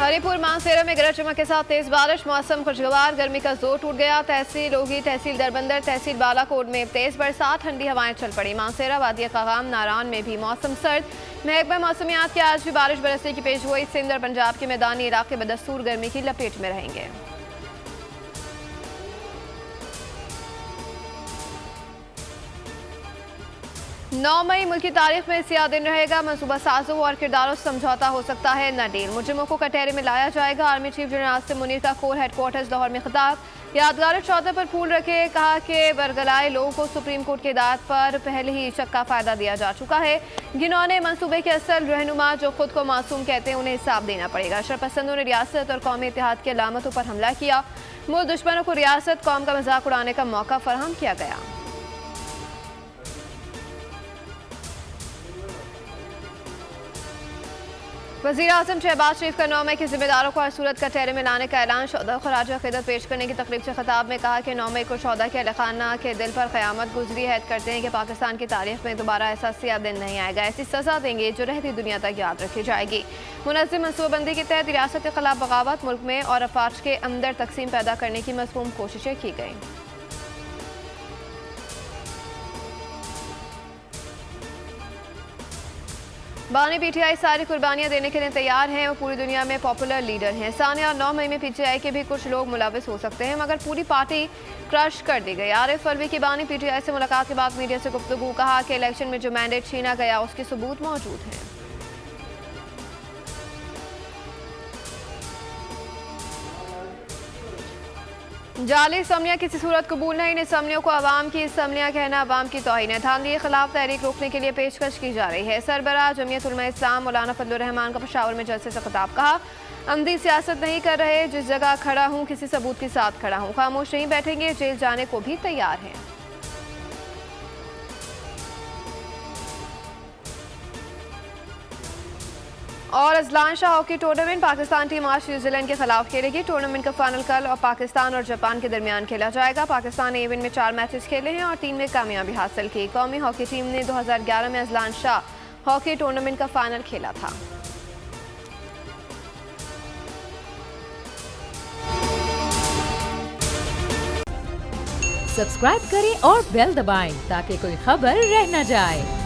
हरिपुर मानसेरा में गरज चमक के साथ तेज बारिश, मौसम खुशगवार, गर्मी का जोर टूट गया। तहसील लोगी, तहसील दरबंदर, तहसील बालाकोट में तेज बरसात, ठंडी हवाएं चल पड़ी। मानसेरा, वादिया कागाम, नारान में भी मौसम सर्द। महकमा मौसमियात के आज भी बारिश बरसने की पेशगोई। सिंध और पंजाब के मैदानी इलाके बदस्तूर गर्मी की लपेट में रहेंगे। 9 मई मुल्क की तारीख में सियाह दिन रहेगा। मनसूबा साजों और किरदारों से समझौता हो सकता है न डील। मुजरिमों को कटहरे में लाया जाएगा। Army chief general Asim Munir का कोर हेडक्वार्टर्स लाहौर में खिताब। यादगार चौथे पर फूल रखे, कहा कि बरगलाए लोगों को सुप्रीम कोर्ट की हिदायत पर पहले ही शक का फायदा दिया जा चुका है। जिन्होंने मनसूबे के असल रहनुमा जो खुद को मासूम कहते हैं, उन्हें हिसाब देना पड़ेगा। शरपसंदों ने रियासत और कौमी इत्तेहाद की अलामतों पर हमला किया। मुल्क दुश्मनों को रियासत कौम का मजाक उड़ाने का मौका फराहम किया गया। वज़ीर आज़म शहबाज शरीफ का 9 मई के जिम्मेदारों को हर सूरत कटहरे में लाने का ऐलान। शौदा खराज अक़ीदत पेश करने की तकरीब से खिताब में कहा कि 9 मई को शौदा के अहलखाना के दिल पर क़यामत गुजरी है। करते हैं कि पाकिस्तान की तारीख में दोबारा ऐसा सियाह दिन नहीं आएगा। ऐसी सज़ा देंगे जो रहती दुनिया तक याद रखी जाएगी। मुनज़्ज़म मनसूबाबंदी के तहत रियासत के खिलाफ बगावत, मुल्क में और अफवाज के अंदर तकसीम पैदा करने की मज़मूम कोशिशें की गई। बानी पीटीआई सारी कुर्बानियां देने के लिए तैयार हैं। वो पूरी दुनिया में पॉपुलर लीडर हैं। सानिया, 9 मई में पीटीआई के भी कुछ लोग मुलविस हो सकते हैं, मगर पूरी पार्टी क्रश कर दी गई। आरिफ अलवी की बानी पीटीआई से मुलाकात के बाद मीडिया से गुफ्तगू, कहा कि इलेक्शन में जो मैंडेट छीना गया उसके सबूत मौजूद हैं। जाली असम्बलियाँ किसी सूरत कबूल नहीं। इन असम्बलियों को अवाम की असम्बलियाँ कहना अवाम की तौहीन है। धांधली के खिलाफ तहरीक रोकने के लिए पेशकश की जा रही है। सरबराह जमीयत उलमा इस्लाम मौलाना फजलुर रहमान का पेशावर में जलसे से खिताब, कहा अंधी सियासत नहीं कर रहे। जिस जगह खड़ा हूँ किसी सबूत के साथ खड़ा हूँ। खामोश नहीं बैठेंगे, जेल जाने को भी तैयार हैं। और Azlan Shah hockey tournament, Pakistan team आज न्यूजीलैंड के खिलाफ खेलेगी। टूर्नामेंट का फाइनल कल और पाकिस्तान और जापान के दरमियान खेला जाएगा। पाकिस्तान ने इवेंट में 4 मैचेस खेले हैं और 3 में कामयाबी हासिल की। कौमी हॉकी टीम ने 2011 में अजलान शाह हॉकी टूर्नामेंट का फाइनल खेला था। सब्सक्राइब करें और बेल दबाएं ताकि कोई खबर रह न जाए।